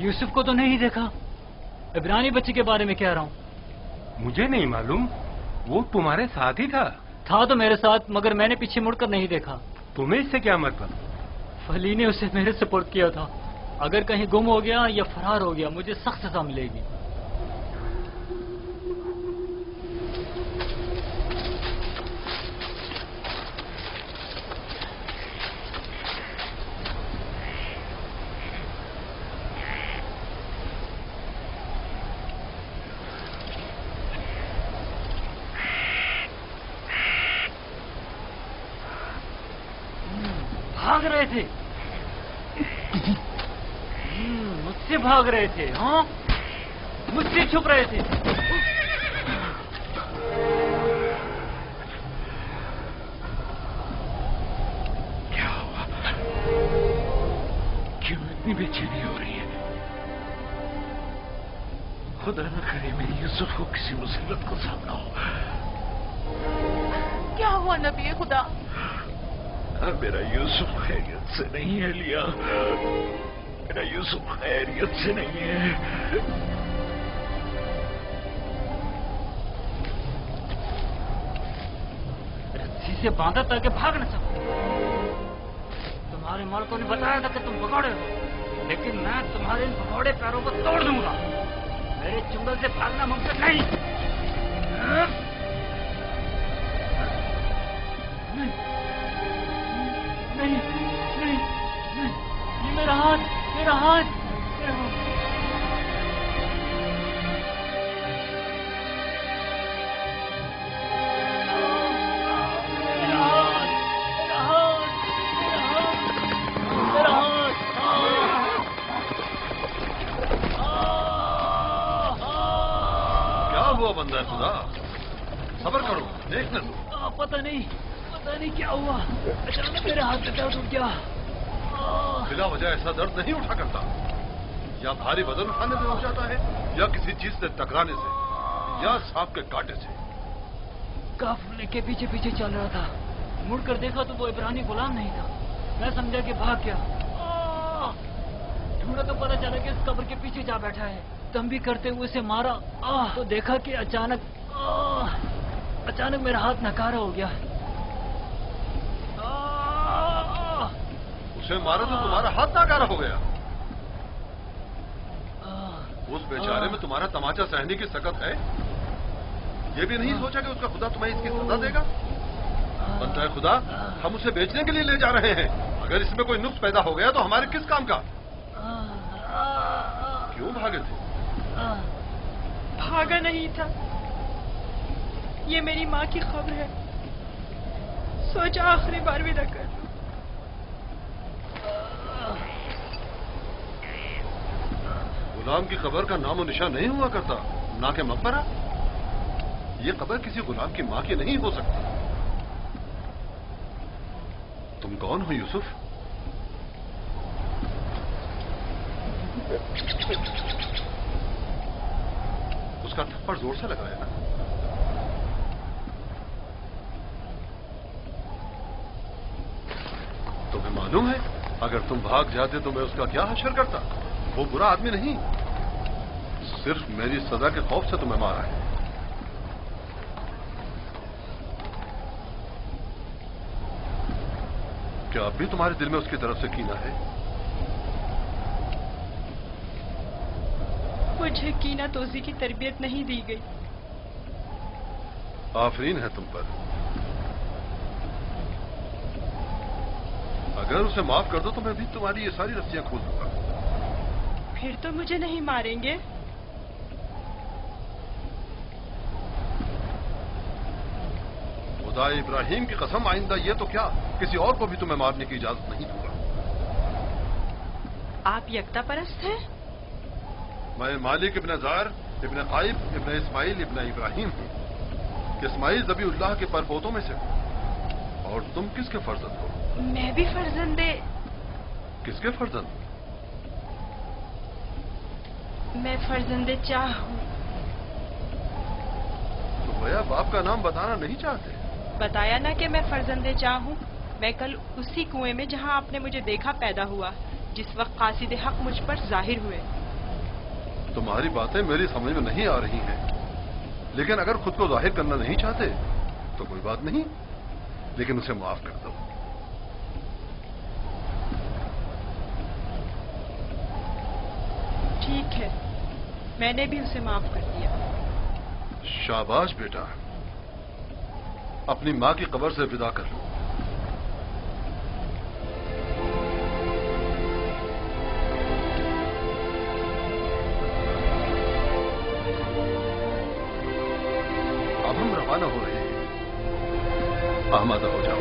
यूसुफ को तो नहीं देखा। इब्रानी बच्चे के बारे में कह रहा हूँ। मुझे नहीं मालूम, वो तुम्हारे साथ ही था। था तो मेरे साथ, मगर मैंने पीछे मुड़कर नहीं देखा। तुम्हें इससे क्या मतलब? फली ने उसे मेरे सुपुर्द किया था। अगर कहीं गुम हो गया या फरार हो गया, मुझे सख्त सजा मिलेगी। भाग रहे थे, मुझसे भाग रहे थे। हाँ, मुझसे छुप रहे थे। क्या हुआ? क्यों इतनी बेचैनी हो रही है? खुदा न करे मेरी यूसुफ को किसी मुसीबत का सामना हो। क्या हुआ नबी खुदा? मेरा यूसुफ खैरियत से नहीं है लिया। मेरा यूसुफ खैरियत से नहीं है। रस्सी से बांधा ताकि भाग न सको। तुम्हारे मालिकों ने बताया था कि तुम भगौड़े हो, लेकिन मैं तुम्हारे इन भगौड़े पैरों को तोड़ दूंगा। मेरे चुंगल से भागना मुमकिन नहीं। नहीं, नहीं, नहीं, ये मेरा हाथ, मेरा हाथ, मेरा हाथ। क्या हुआ बंदा खुदा? सब्र करो, देखने दो। पता नहीं क्या हुआ। अचानक मेरे हाथ में दर्द उठ गया। बिला वजह ऐसा दर्द नहीं उठा करता। या भारी वजन उठाने से हो जाता है, या किसी चीज से टकराने से, या सांप के कांटे से। काफिले के पीछे पीछे चल रहा था। मुड़कर देखा तो वो इब्रानी गुलाम नहीं था। मैं समझा कि भाग गया। ढूंढा तो पता चला कि इस कब्र के पीछे जा बैठा है। दम भी करते हुए उसे मारा तो देखा कि अचानक मेरा हाथ नकारा हो गया। उसे मारा तो तुम्हारा हाथ नकारा हो गया। उस बेचारे में तुम्हारा तमाचा सहने की सकत है। ये भी नहीं सोचा कि उसका खुदा तुम्हें इसकी सजा देगा। बनता है खुदा, हम उसे बेचने के लिए ले जा रहे हैं। अगर इसमें कोई नुक्स पैदा हो गया तो हमारे किस काम का? क्यों भागे थे? भागा नहीं था, ये मेरी माँ की खबर है। सोचा आखिरी बार विदा कर लूं। गुलाम की कब्र का नामो निशान नहीं हुआ करता, ना के मकबरा। ये कब्र किसी गुलाम की माँ की नहीं हो सकती। तुम कौन हो यूसुफ? उसका थप्पड़ जोर से लगाया ना। तुम्हें मालूम है, अगर तुम भाग जाते तो मैं उसका क्या हशर करता। वो बुरा आदमी नहीं, सिर्फ मेरी सजा के खौफ से तुम्हें मारा है। क्या अब भी तुम्हारे दिल में उसकी तरफ से कीना है? मुझे कीना तोजी की तरबियत नहीं दी गई। आफरीन है तुम पर। अगर उसे माफ कर दो तो मैं भी तुम्हारी ये सारी रस्सियां खोल दूंगा। फिर तो मुझे नहीं मारेंगे। खुदा इब्राहिम की कसम, आइंदा ये तो क्या, किसी और को भी तुम्हें मारने की इजाजत नहीं दूंगा। आप यकता परस्त हैं? मैं मालिक इब्न जार इब्न काइब इब्न इस्माइल इब्न इब्राहिम हूँ। इस्माइल ज़बीउल्लाह के परपोतों में से हूँ। और तुम किसके फर्जंद हो? मैं भी फर्जंदे। किसके फर्जंद? मैं फर्जंदे चाह हूँ। तो भैया बाप का नाम बताना नहीं चाहते? बताया ना कि मैं फर्जंदे चाह हूँ। मैं कल उसी कुएं में जहाँ आपने मुझे देखा पैदा हुआ, जिस वक्त कासिद हक मुझ पर जाहिर हुए। तुम्हारी बातें मेरी समझ में नहीं आ रही हैं, लेकिन अगर खुद को जाहिर करना नहीं चाहते तो कोई बात नहीं, लेकिन उसे माफ कर दो। ठीक है, मैंने भी उसे माफ कर दिया। शाबाश बेटा, अपनी माँ की कब्र से विदा कर लो। अब हम रवाना हो रहे हैं, आमादा हो जाओ।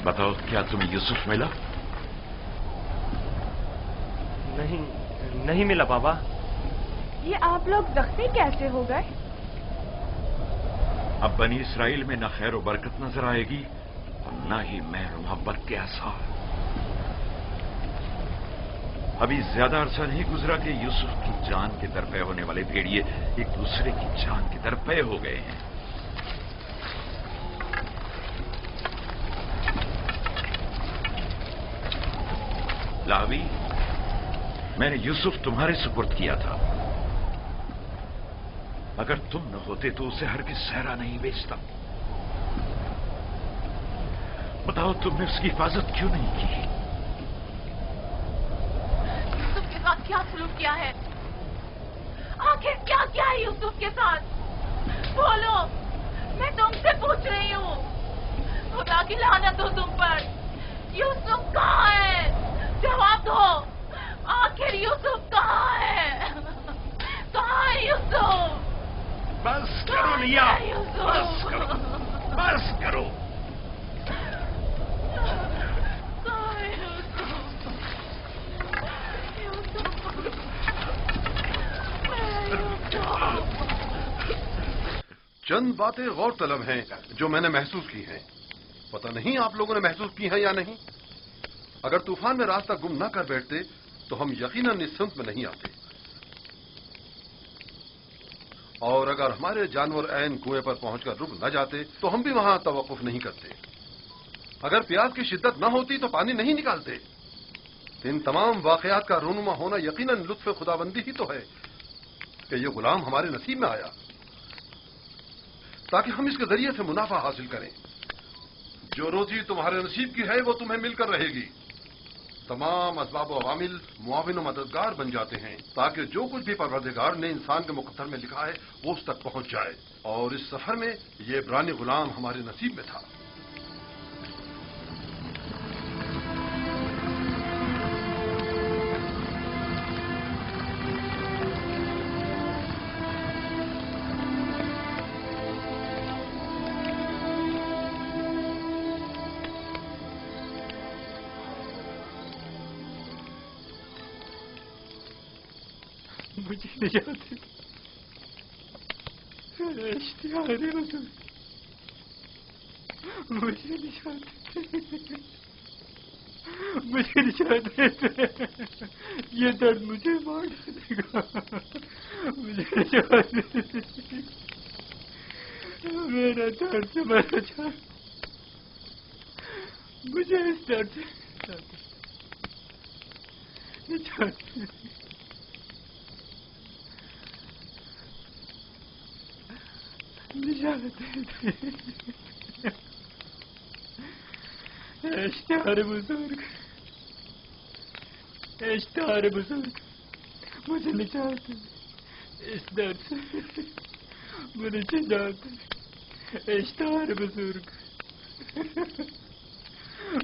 बताओ, क्या तुम्हें यूसुफ मिला? नहीं मिला बाबा। ये आप लोग जख्मी कैसे हो गए? अब बनी इसराइल में न खैर और बरकत नजर आएगी और न ही मेहर मोहब्बत के आसार। अभी ज्यादा अरसा नहीं गुजरा कि यूसुफ की जान के दरपे होने वाले भेड़िए एक दूसरे की जान के दरपे हो गए हैं। लावी, मैंने यूसुफ तुम्हारे सुपुर्द किया था। अगर तुम न होते तो उसे हरगिज़ सहरा नहीं बेचता। बताओ, तुमने उसकी हिफाजत क्यों नहीं की? यूसुफ के साथ क्या सलूक किया है? आखिर क्या किया है यूसुफ के साथ? बोलो, मैं तुमसे पूछ रही हूँ। खुदा की लानत हो तुम पर। यूसुफ कहाँ है? जवाब दो। आखिर यूसुफ कहाँ है? कहाँ है यूसुफ? बस करो लिया, बस करो, बस करो। कहाँ है यूसुफ? चंद बातें गौर तलब हैं जो मैंने महसूस की हैं। पता नहीं आप लोगों ने महसूस की हैं या नहीं। अगर तूफान में रास्ता गुम न कर बैठते तो हम यकीनन इस सिमत में नहीं आते, और अगर हमारे जानवर ऐन कुएं पर पहुंचकर रुक न जाते तो हम भी वहां तवक्कुफ नहीं करते। अगर प्यास की शिद्दत न होती तो पानी नहीं निकालते। इन तमाम वाकयात का रूनुमा होना यकीनन लुत्फ खुदाबंदी ही तो है कि ये गुलाम हमारे नसीब में आया ताकि हम इसके जरिए से मुनाफा हासिल करें। जो रोजी तुम्हारे नसीब की है वो तुम्हें मिलकर रहेगी। तमाम असबाब व अवामिल मुआविन व मददगार बन जाते हैं ताकि जो कुछ भी परवरदिगार ने इंसान के मुकद्दर में लिखा है वो उस तक पहुंच जाए। और इस सफर में ये इब्रानी गुलाम हमारे नसीब में था। मुझे निजात इश्तिहार हुजूर, मुझे निजात, मुझे निजात, ये दर्द मुझे मार देगा। मुझे निजात, मेरा दर्द से मरना चाह, मुझे इस दर्द से निजात। इश्तिहार बुजुर्ग, इश्तिहार बुजुर्ग, मुझे निजात इस दर्द से, मुझे निजात। इश्तिहार बुजुर्ग,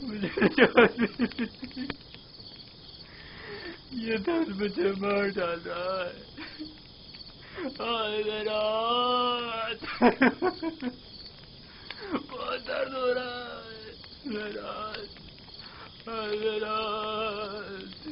मुझे निजात। یہ درد مجھے مار ڈالا ہے. میرا ہاتھ بہت درد ہو رہا ہے. میرا ہاتھ میرا ہاتھ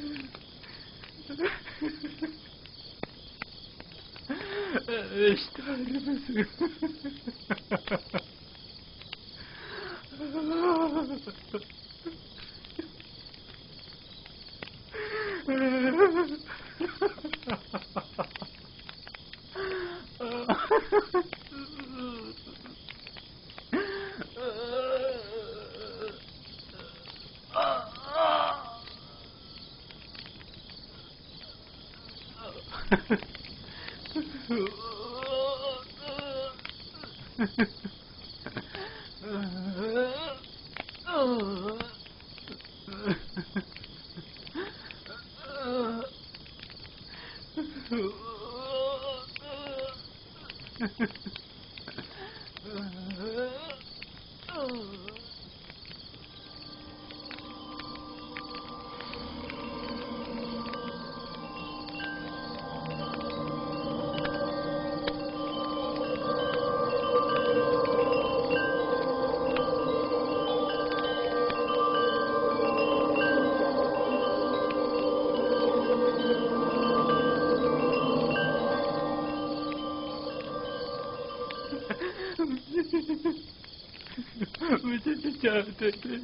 مجھے چاہتے تھے.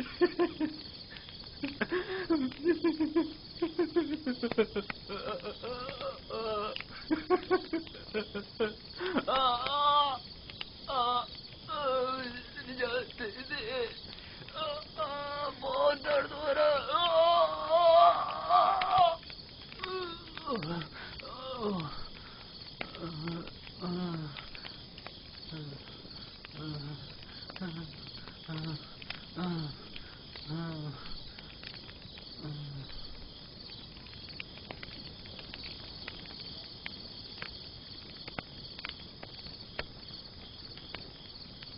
بہت درد ہو رہا.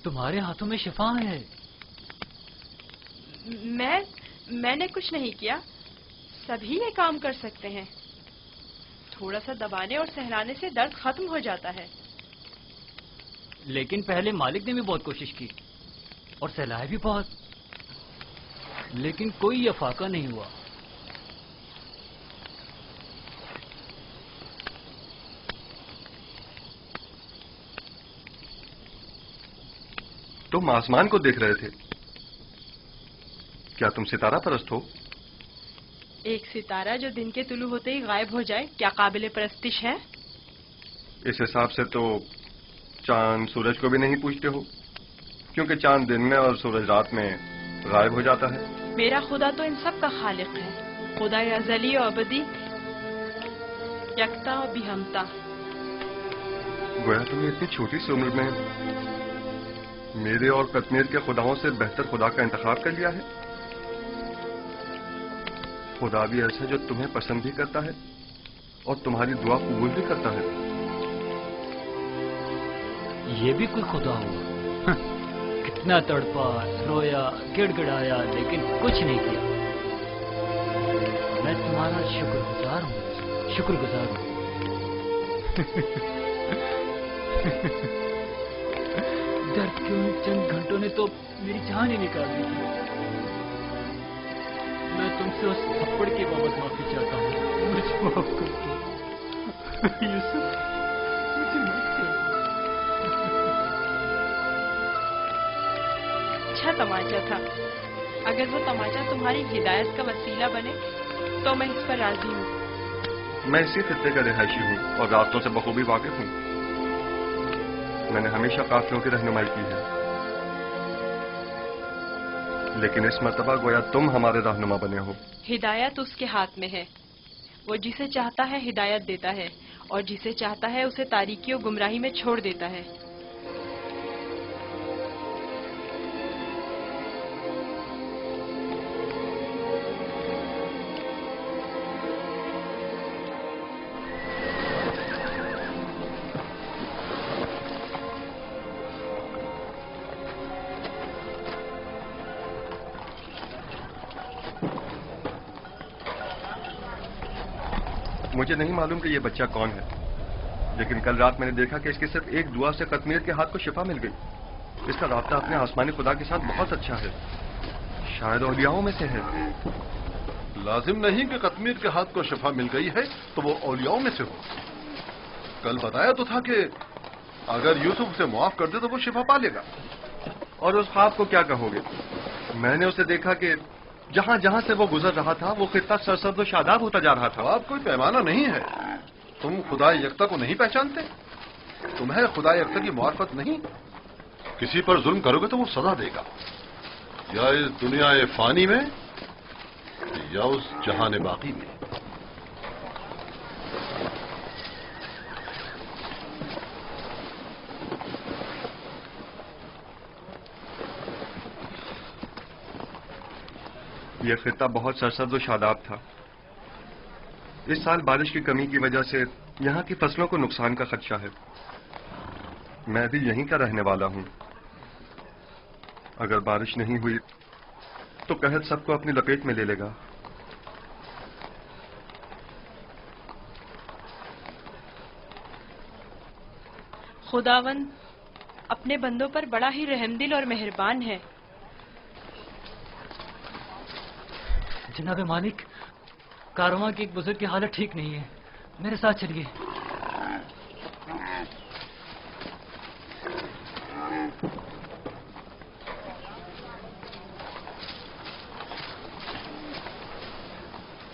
تمہارے ہاتھوں میں شفا ہے. میں نے کچھ نہیں کیا. سبھی یہ کام کر سکتے ہیں. تھوڑا سا دبانے اور سہلانے سے درد ختم ہو جاتا ہے. لیکن پہلے مالک نے بھی بہت کوشش کی اور سہلایا بھی بہت, لیکن کوئی افاقہ نہیں ہوا. تم آسمان کو دیکھ رہے تھے. کیا تم ستارہ پرست ہو؟ ایک ستارہ جو دن کے طلوع ہوتے ہی غائب ہو جائے کیا قابل پرستش ہے؟ اس حساب سے تو چاند سورج کو بھی نہیں پوچھتے ہو, کیونکہ چاند دن میں اور سورج رات میں غائب ہو جاتا ہے. میرا خدا تو ان سب کا خالق ہے. خدا ازلی و ابدی, یکتا و بیہمتا. گویا تم نے اتنی چھوٹی سی عمر میں میرے اور کتمیر کے خداؤں سے بہتر خدا کا انتخاب کر لیا ہے. خدا بھی ایسا جو تمہیں پسند بھی کرتا ہے اور تمہاری دعا قبول بھی کرتا ہے. یہ بھی کوئی خدا ہوا. کتنا تڑپا, رویا, گڑ گڑایا, لیکن کچھ نہیں کیا. میں تمہارا شکر گزار ہوں. درد کے ان چند گھنٹوں نے تو میری جان ہی نکال دی تھی. میں تم سے اس تھپڑ کے بابت معافی چاہتا ہوں. مجھے معاف کر دو یوسف, مجھے معاف کر دو. اچھا تماچا تھا. اگر وہ تماچا تمہاری ہدایت کا وسیلہ بنے تو میں اس پر راضی ہوں. میں اسی خطے کا رہائشی ہوں اور راستوں سے بخوبی واقف ہوں. میں نے ہمیشہ قافلوں کی رہنمائی کی ہے, لیکن اس مرتبہ گویا تم ہمارے رہنما بنے ہو. ہدایت اس کے ہاتھ میں ہے. وہ جسے چاہتا ہے ہدایت دیتا ہے اور جسے چاہتا ہے اسے تاریکی و گمراہی میں چھوڑ دیتا ہے. مجھے نہیں معلوم کہ یہ بچہ کون ہے، لیکن کل رات میں نے دیکھا کہ اس کی صرف ایک دعا سے قطمیر کے ہاتھ کو شفا مل گئی۔ اس کا رابطہ اپنے آسمانی خدا کے ساتھ بہت اچھا ہے، شاید اولیاؤں میں سے ہے۔ لازم نہیں کہ قطمیر کے ہاتھ کو شفا مل گئی ہے تو وہ اولیاؤں میں سے ہو۔ کل بتایا تو تھا کہ اگر یوسف اسے معاف کر دے تو وہ شفا پا لے گا۔ اور اس خواب کو کیا کہو گے؟ میں نے اسے دیکھا کہ جہاں جہاں سے وہ گزر رہا تھا وہ خطہ سرسبز و شاداب ہوتا جا رہا تھا۔ خواب کوئی پیمانہ نہیں ہے۔ تم خدا یکتا کو نہیں پہچانتے؟ تمہیں خدا یکتا کی معرفت نہیں؟ کسی پر ظلم کرو گے تو وہ سزا دے گا، یا اس دنیا فانی میں یا اس جہان باقی میں۔ یہ خطہ بہت سرسبز و شاداب تھا۔ اس سال بارش کی کمی کی وجہ سے یہاں کی فصلوں کو نقصان کا خدشہ ہے۔ میں بھی یہیں کا رہنے والا ہوں۔ اگر بارش نہیں ہوئی تو قحط سب کو اپنی لپیٹ میں لے لے گا۔ خداوند اپنے بندوں پر بڑا ہی رحم دل اور مہربان ہے۔ جناب مالک، کارواں کے ایک بزرگ کی حالت ٹھیک نہیں ہے، میرے ساتھ چلیے۔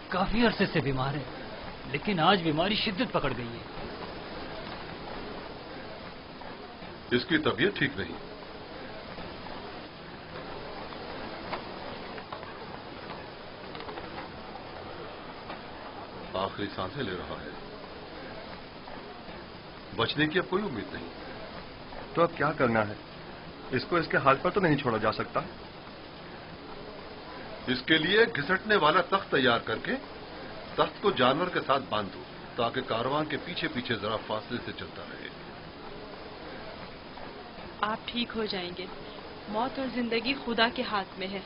کافی عرصے سے بیمار ہے، لیکن آج بیماری شدت پکڑ گئی ہے۔ اس کی طبیعت ٹھیک نہیں۔ آخری سانسیں لے رہا ہے، بچنے کی اب کوئی امید نہیں۔ تو اب کیا کرنا ہے؟ اس کو اس کے حال پر تو نہیں چھوڑا جا سکتا۔ اس کے لیے گھسٹنے والا تخت تیار کر کے تخت کو جانور کے ساتھ باندھ دو تاکہ کارواں کے پیچھے پیچھے ذرا فاصلے سے چلتا رہے۔ آپ ٹھیک ہو جائیں گے۔ موت اور زندگی خدا کے ہاتھ میں ہے۔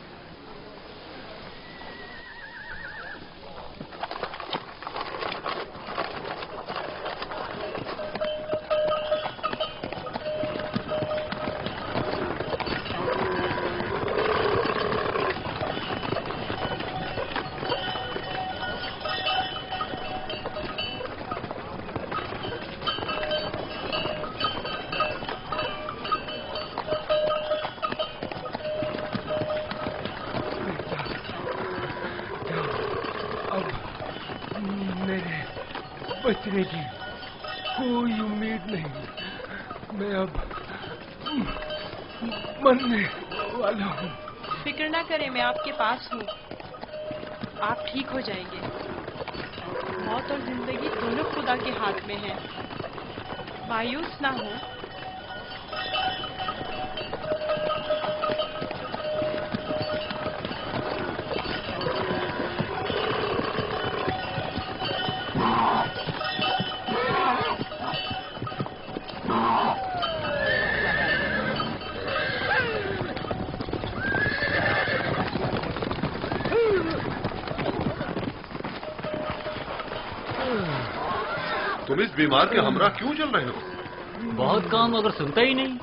بچنے کی کوئی امید نہیں، میں اب مرنے والا ہوں۔ فکر نہ کریں، میں آپ کے پاس ہوں، آپ ٹھیک ہو جائیں گے۔ موت اور زندگی دونوں خدا کے ہاتھ میں ہیں، مایوس نہ ہو۔ تم اس بیمار کے ہمراہ کیوں چل رہے ہو؟ بہت کام اگر سنتا ہی نہیں۔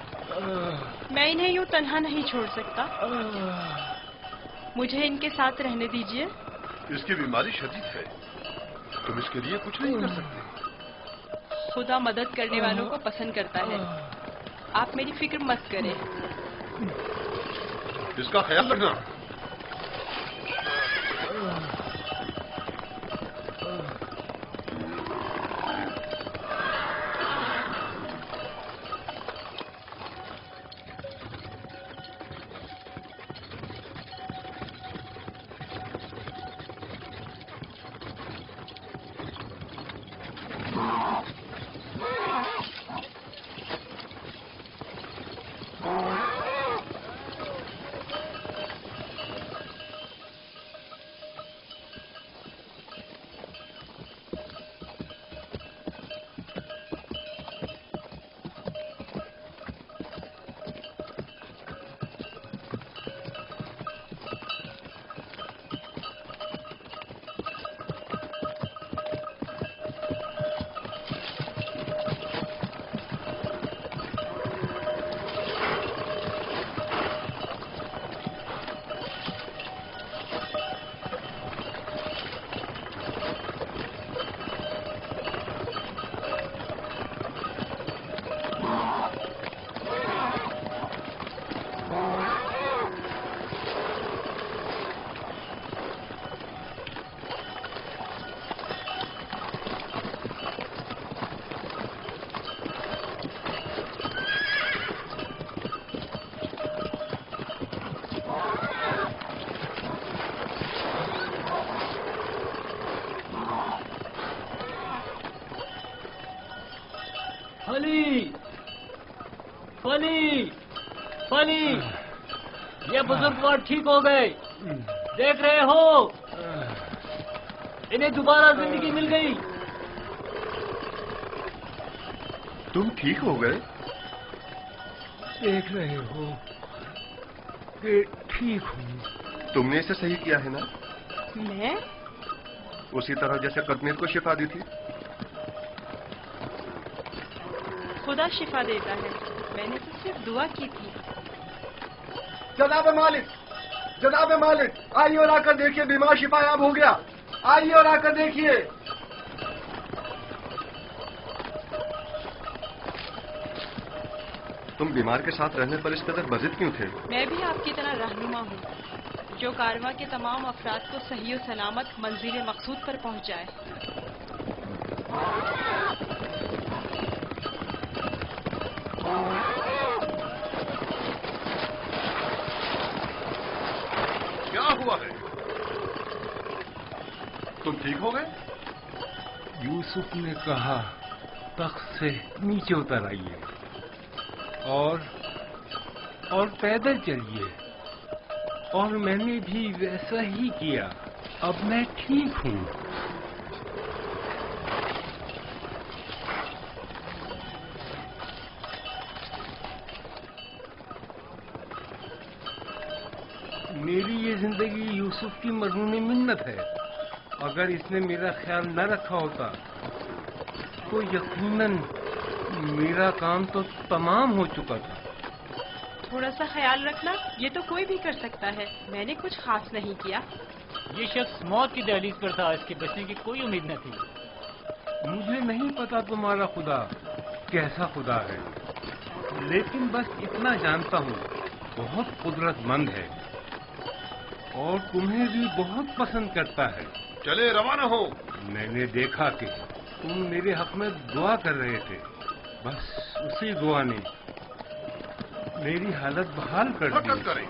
میں انہیں یوں تنہا نہیں چھوڑ سکتا، مجھے ان کے ساتھ رہنے دیجیے۔ اس کی بیماری شدید ہے، تم اس کے لیے کچھ نہیں کر سکتے۔ خدا مدد کرنے والوں کو پسند کرتا ہے، آپ میری فکر مت کریں۔ اس کا خیال رکھنا۔ पानी, ये बुजुर्गवार ठीक हो गए, देख रहे हो, इन्हें दोबारा जिंदगी मिल गई। तुम ठीक हो गए? देख रहे हो कि ठीक हूँ। तुमने इसे सही किया है ना? मैं? उसी तरह जैसे कदमीर को शिफा दी थी। खुदा शिफा देता है, मैंने तो सिर्फ दुआ की थी। जनाब मालिक, आइए और आकर देखिए, बीमार शिफायाब हो गया। आइए और आकर देखिए। तुम बीमार के साथ रहने पर इस कदर बजिद क्यों थे? मैं भी आपकी तरह रहनुमा हूँ, जो कारवां के तमाम अफराद को सही और सलामत मंजिल मकसूद पर पहुँचाए। क्या हुआ है? तुम ठीक हो गए? यूसुफ ने कहा, तख्त से नीचे उतर आइए और पैदल चलिए, और मैंने भी वैसा ही किया। अब मैं ठीक हूँ। मेरी ये जिंदगी यूसुफ की मरहूनी मिन्नत है। अगर इसने मेरा ख्याल न रखा होता तो यकीनन मेरा काम तो तमाम हो चुका था। थोड़ा सा ख्याल रखना, ये तो कोई भी कर सकता है। मैंने कुछ खास नहीं किया। ये शख्स मौत की दहलीज पर था, इसके बचने की कोई उम्मीद न थी। मुझे नहीं पता तुम्हारा खुदा कैसा खुदा है, लेकिन बस इतना जानता हूँ, बहुत कुदरतमंद है और तुम्हें भी बहुत पसंद करता है। चले रवाना हो। मैंने देखा कि तुम मेरे हक में दुआ कर रहे थे, बस उसी दुआ ने मेरी हालत बहाल कर दी। हरकत करें।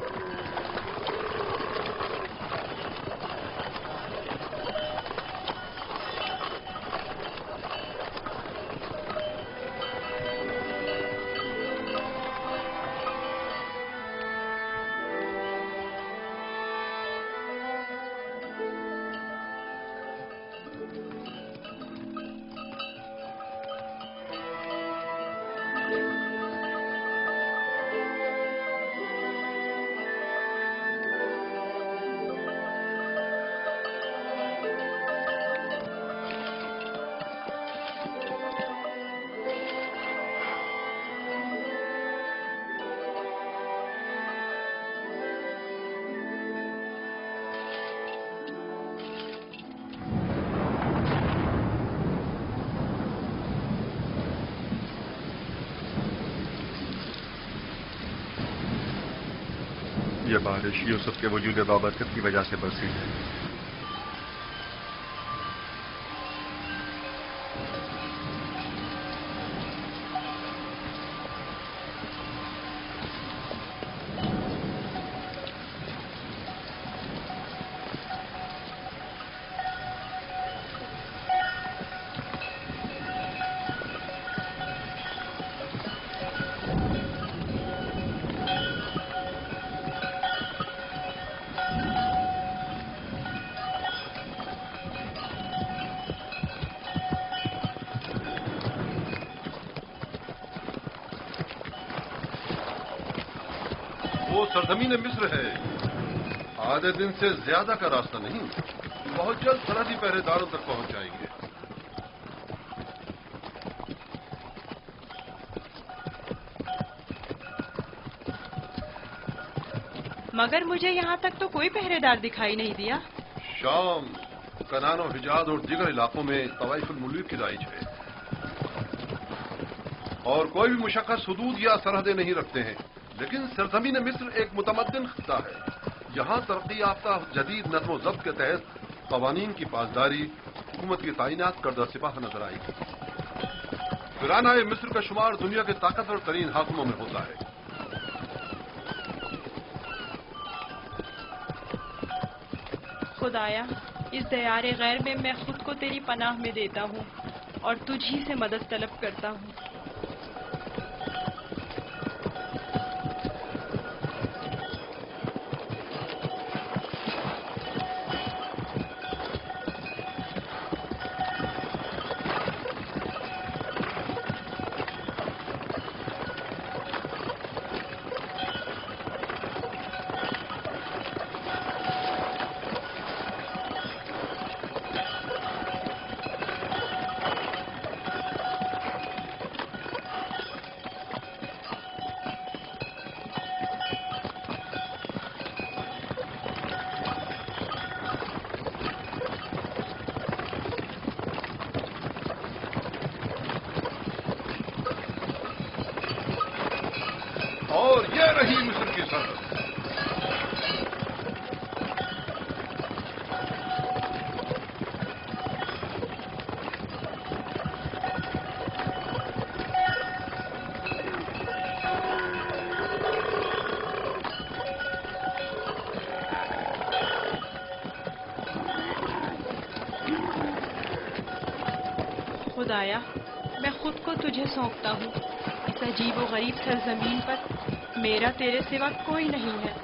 ये बारिश यूसुफ के वजूद बाबरकत की वजह से बरसी है। वो सरजमीन मिस्र है, आधे दिन से ज्यादा का रास्ता नहीं। बहुत जल्द सरहदी पहरेदारों तक पहुंच जाएंगे। मगर मुझे यहाँ तक तो कोई पहरेदार दिखाई नहीं दिया। शाम, कनान और हिजाज और दीगर इलाकों में तवाइफुल मुल्क की राइज है, और कोई भी मुशक्कत हुदूद या सरहदें नहीं रखते हैं। लेकिन सरजमीन मिस्र एक मुतमद्दिन खित्ता है। यहाँ तरक्की याफ्ता जदीद नज़्म व ज़ब्त के तहत क़वानीन की पासदारी, हुकूमत की तैनात करदा सिपाह नजर आएगी। फिरौन मिस्र का शुमार दुनिया के ताकतवर तरीन हाकिमों में होता है। खुदाया, इस दयारे गैर में मैं खुद को तेरी पनाह में देता हूँ और तुझी से मदद तलब करता हूँ। खुदाया, मैं खुद को तुझे सौंपता हूँ। इस अजीब व गरीब सरजमीन पर मेरा तेरे सिवा कोई नहीं है।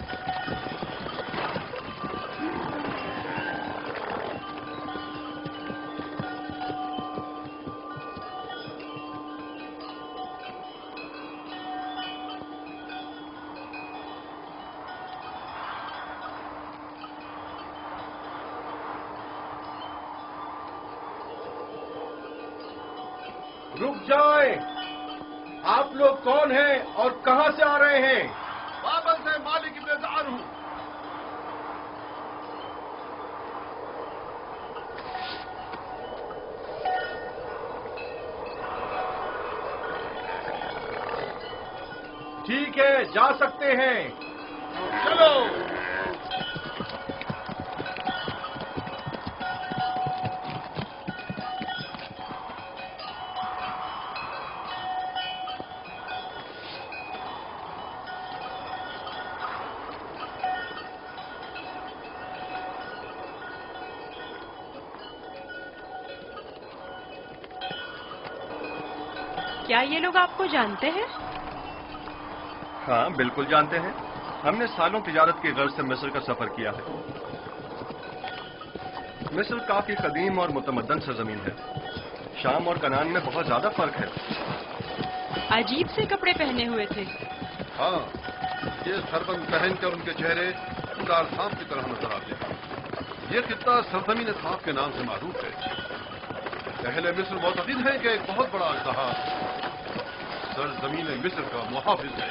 रुक जाएं! आप लोग कौन हैं और कहां से आ रहे हैं? बाबल से मालिक इंतजार हूं। ठीक है, जा सकते हैं। चलो। क्या ये लोग आपको जानते हैं? हाँ, बिल्कुल जानते हैं। हमने सालों तिजारत की गर्ज से मिस्र का सफर किया है। मिस्र काफी कदीम और मुतमद्दन सरजमीन है। शाम और कनान में बहुत ज्यादा फर्क है। अजीब से कपड़े पहने हुए थे। हाँ, ये सरबंद पहनकर उनके चेहरे उदार सांप की तरह नजर आते हैं। ये खित्ता सरजमीन सांप के नाम से मारूफ है। पहले मिस्र मोतक़िद है कि एक बहुत बड़ा अजदहा सरजमीन मिस्र का मुहाफिज है।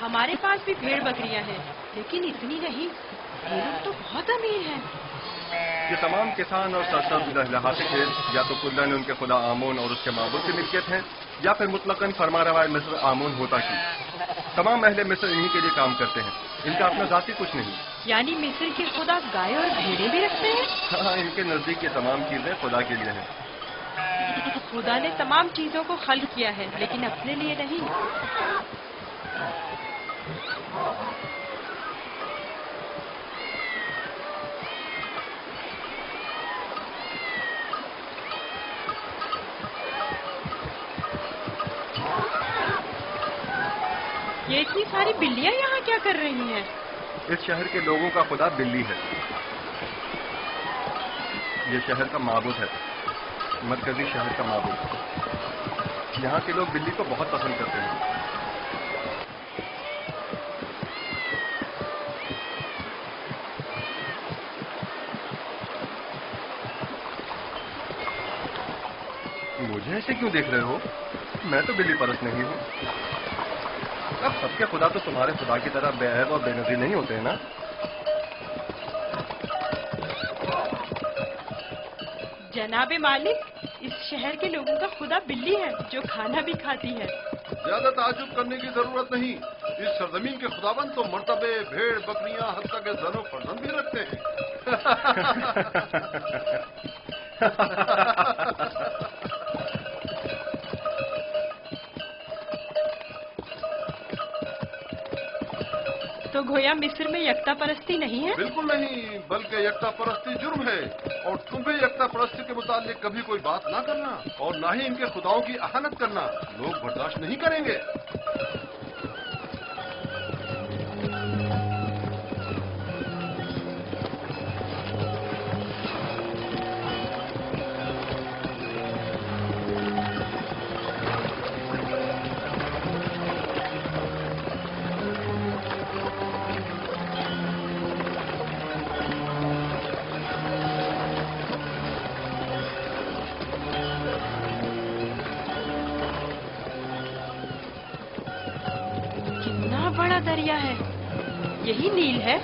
हमारे पास भी भेड़ बकरियां हैं, लेकिन इतनी नहीं। ये लोग तो बहुत अमीर हैं। ये तमाम किसान और सरसब्ज़ लहलहाते खेत या तो कुल्लन उनके खुदा आमोन और उसके माबूद की मिल्कियत है, या फिर मुतलकन फरमारवाए मिस्र आमोन होता की। तमाम अहले मिस्र इन्हीं के लिए काम करते हैं। इनका अपना जाति कुछ नहीं। यानी मिस्र के खुदा गाय और भेड़े भी रखते हैं? हाँ, इनके नजदीक ये तमाम चीजें खुदा के लिए हैं। खुदा ने तमाम चीजों को खल्क किया है, लेकिन अपने लिए नहीं। ये इतनी सारी बिल्लियां यहाँ क्या कर रही हैं? इस शहर के लोगों का खुदा बिल्ली है। ये शहर का माबूद है, मरकजी शहर का माबूद। यहाँ के लोग बिल्ली को बहुत पसंद करते हैं। मुझे ऐसे क्यों देख रहे हो? मैं तो बिल्ली परस्त नहीं हूँ। अब सबके खुदा तो तुम्हारे खुदा की तरह बेअहद और बेनज़ीर नहीं होते हैं ना? जनाबे मालिक, इस शहर के लोगों का खुदा बिल्ली है, जो खाना भी खाती है। زیادہ تعجب کرنے کی ضرورت نہیں. اس سرزمین کے خداوند تو مرتبے، بھیڑ، بکریاں، حتیٰ کہ زن و فرزند بھی رکھتے ہیں. تو گویا مصر میں یکتا پرستی نہیں ہے؟ بالکل نہیں، بلکہ یکتا پرستی جرم ہے. اور تمہیں یکتا پرستی کے متعلق کبھی کوئی بات نہ کرنا اور نہ ہی ان کے خداؤں کی اہانت کرنا لوگ برداشت نہیں کریں گے. بڑا دریا ہے، یہی نیل ہے؟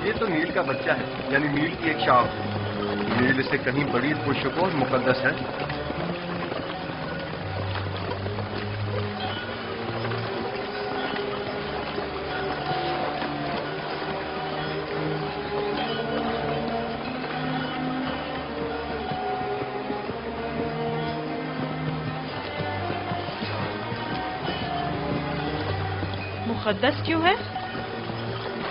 یہ تو نیل کا بچہ ہے، یعنی نیل کی ایک شاخ. نیل سے کہیں بڑی خوشبو اور مقدس ہے. مقدس کیوں ہے؟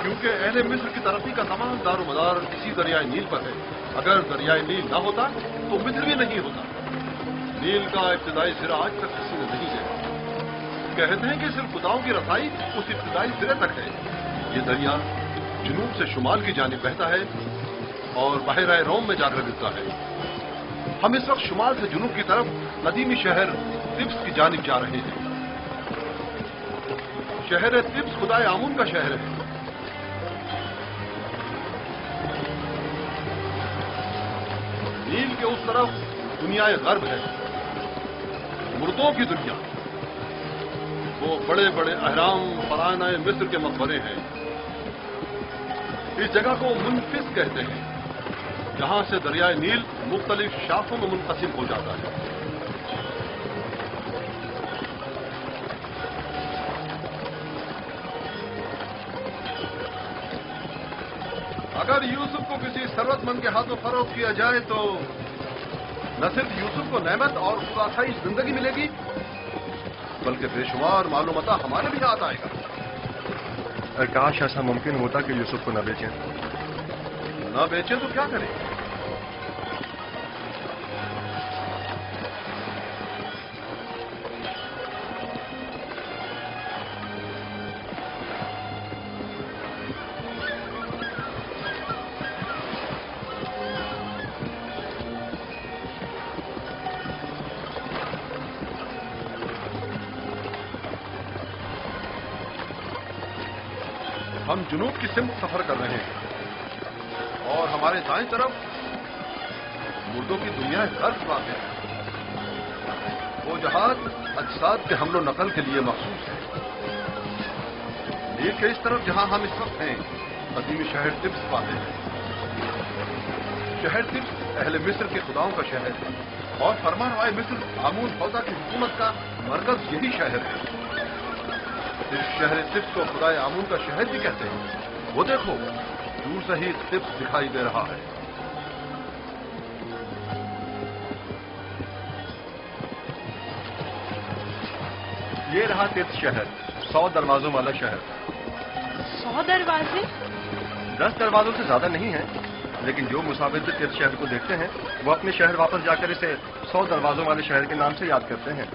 کیونکہ اہل مصر کی ترقی کا تمام دار و مدار اسی دریائے نیل پر ہے. اگر دریائے نیل نہ ہوتا تو مصر بھی نہیں ہوتا. نیل کا ابتدائی سرا آج تک کسی نے نہیں ہے. کہتے ہیں کہ صرف خداؤں کی رسائی اس ابتدائی سرے تک ہے. یہ دریا جنوب سے شمال کی جانب بہتا ہے اور بحیرہ روم میں جا کر ملتا ہے. ہم اس وقت شمال سے جنوب کی طرف قدیمی شہر طبس کی جانب جا رہے ہیں. شہر طبس خدائے آمون کا شہر ہے. نیل کے اس طرف دنیا غرب ہے، مردوں کی دنیا. وہ بڑے بڑے اہرام فرعونہ مصر کے مقبرے ہیں. اس جگہ کو منفس کہتے ہیں، جہاں سے دریائے نیل مختلف شاخوں میں منقسم ہو جاتا ہے. اگر یوسف کو کسی ثروت مند کے ہاتھوں فروخت کیا جائے تو نہ صرف یوسف کو نعمت اور خلاصائی زندگی ملے گی بلکہ بے شمار معلومات ہمارے بھی ہاتھ آئے گا. کاش ایسا ممکن ہوتا کہ یوسف کو نہ بیچیں. نہ بیچیں تو کیا کریں؟ ہم جنوب کی سمت سفر کر رہے ہیں اور ہمارے دائیں طرف مردوں کی دنیا غرب واقع ہے. وہ جہاز اجساد کے حمل و نقل کے لیے مخصوص ہے. نیل کے اس طرف جہاں ہم اس وقت ہیں قدیمی شہر طبس واقع ہے. شہر طبس اہل مصر کے خداؤں کا شہر ہے اور فرمانروائے مصر آمون فوزا کی حکومت کا مرکز یہی شہر ہے. اس شہر طبس کو خدائے آمون کا شہر بھی کہتے ہیں. وہ دیکھو دور سے ہی طبس دکھائی دے رہا ہے. یہ رہا طبس شہر، 100 دروازوں والا شہر. 100 دروازے؟ 10 دروازوں سے زیادہ نہیں ہیں، لیکن جو مسافر طبس شہر کو دیکھتے ہیں وہ اپنے شہر واپس جا کر اسے 100 دروازوں والے شہر کے نام سے یاد کرتے ہیں.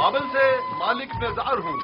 بابل سے مالک نظار ہوں.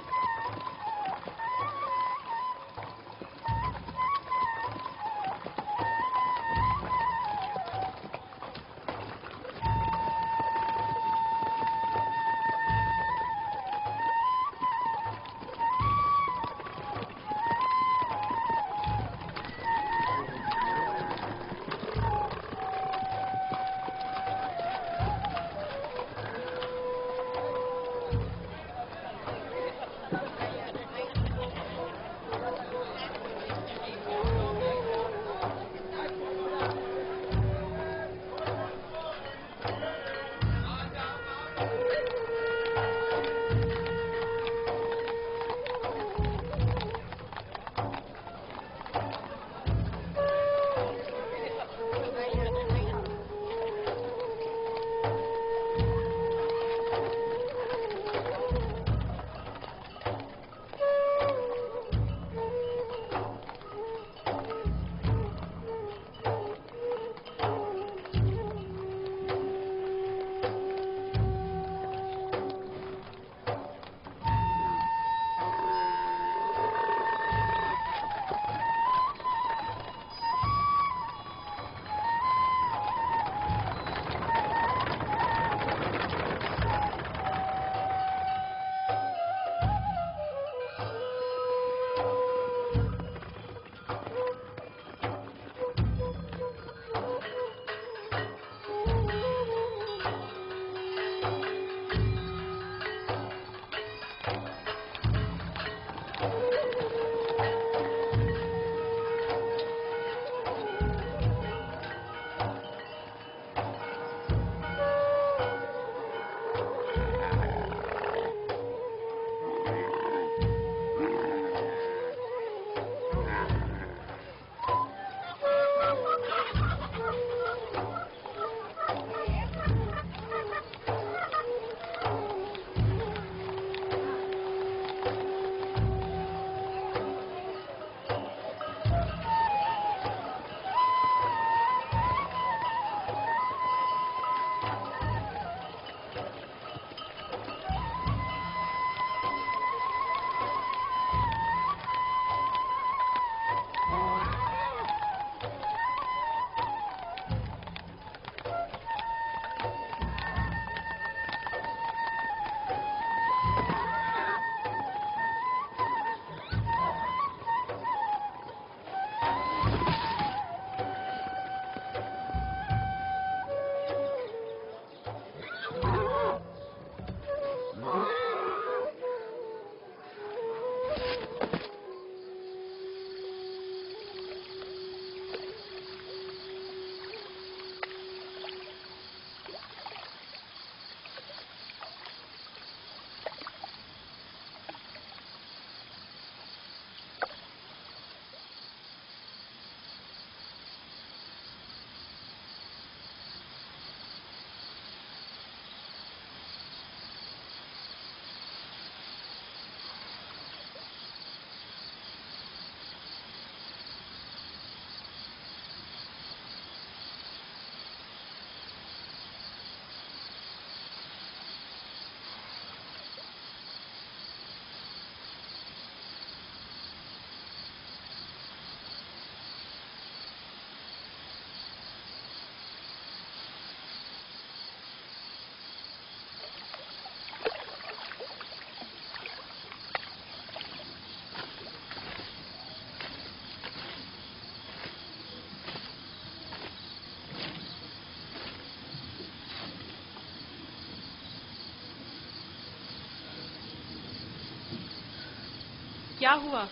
کیا ہوا؟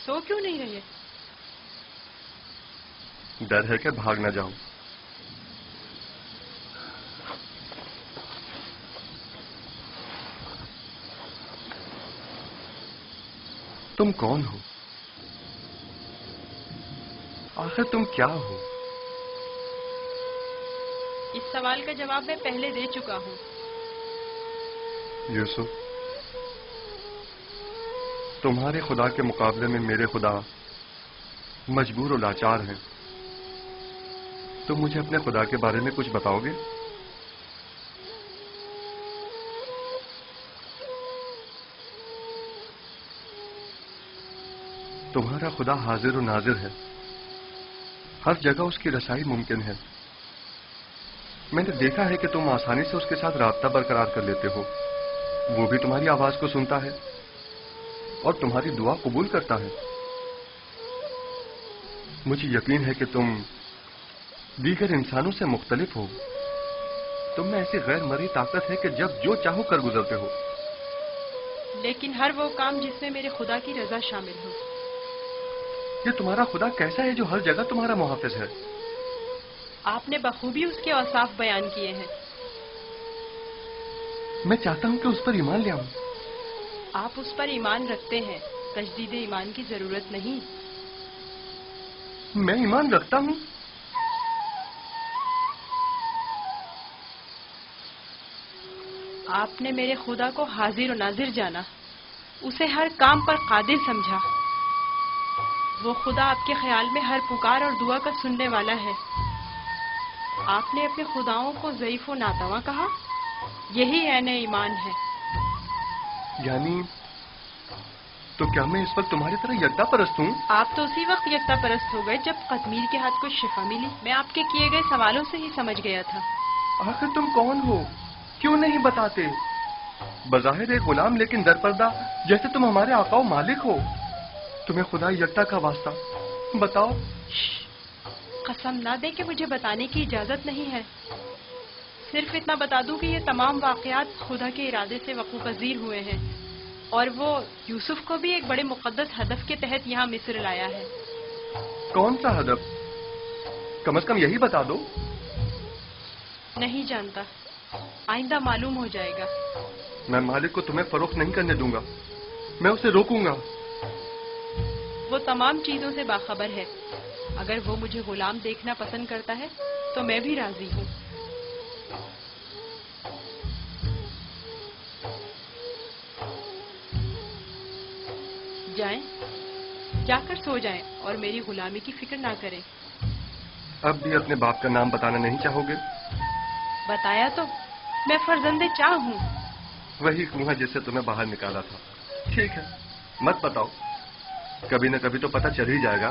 سو کیوں نہیں رہے؟ ڈر ہے کہ بھاگ نہ جاؤں. تم کون ہو؟ آخر تم کیا ہو؟ اس سوال کا جواب میں پہلے دے چکا ہوں. یوسف، تمہارے خدا کے مقابلے میں میرے خدا مجبور و لاچار ہیں. تم مجھے اپنے خدا کے بارے میں کچھ بتاؤ گے؟ तुम्हारा खुदा हाजिर और नाजिर है, हर जगह उसकी रसाई मुमकिन है। मैंने देखा है कि तुम आसानी से उसके साथ राब्ता बरकरार कर लेते हो। वो भी तुम्हारी आवाज को सुनता है और तुम्हारी दुआ कबूल करता है। मुझे यकीन है कि तुम दीगर इंसानों से मुख्तलिफ हो। तुम में ऐसी गैर मरी ताकत है कि जब जो चाहो कर गुजरते हो। लेकिन हर वो काम जिसमें मेरे खुदा की रजा शामिल हो। ये तुम्हारा खुदा कैसा है जो हर जगह तुम्हारा मुहाफिज है? आपने बखूबी उसके औसाफ बयान किए हैं। मैं चाहता हूं कि उस पर ईमान ले आऊं। आप उस पर ईमान रखते हैं, तजदीद ईमान की जरूरत नहीं। मैं ईमान रखता हूं। आपने मेरे खुदा को हाजिर और नाजिर जाना, उसे हर काम पर कादिर समझा। वो खुदा आपके ख्याल में हर पुकार और दुआ का सुनने वाला है। आपने अपने खुदाओं को ज़ईफ व नातवा कहा। यही ऐन ईमान है। यानी तो क्या मैं इस वक्त तुम्हारी तरह यकता परस्त हूँ? आप तो उसी वक्त यकता परस्त हो गए जब कतमीर के हाथ को शिफा मिली। मैं आपके किए गए सवालों से ही समझ गया था। आखिर तुम कौन हो? क्यों नहीं बताते? बज़ाहिर एक गुलाम लेकिन दरपर्दा जैसे तुम हमारे आका व मालिक हो। तुम्हें खुदा यकता का वास्ता बताओ। कसम ना दे कि मुझे बताने की इजाजत नहीं है। सिर्फ इतना बता दूं कि ये तमाम वाकयात खुदा के इरादे से वक़ू पज़ीर हुए हैं और वो यूसुफ को भी एक बड़े मुक़द्दस हदफ के तहत यहाँ मिस्र लाया है। कौन सा हदफ? कम से कम यही बता दो। नहीं जानता, आइंदा मालूम हो जाएगा। मैं मालिक को तुम्हें फरोख्त नहीं करने दूंगा। मैं उसे रोकूंगा। वो तमाम चीजों से बाखबर है। अगर वो मुझे गुलाम देखना पसंद करता है तो मैं भी राजी हूँ। जाएं, जाकर सो जाएं और मेरी गुलामी की फिक्र ना करें। अब भी अपने बाप का नाम बताना नहीं चाहोगे? बताया तो, मैं फर्जंदे चाह हूँ। वही कुआं जिससे तुम्हें बाहर निकाला था। ठीक है, मत बताओ। कभी न कभी तो पता चल ही जाएगा।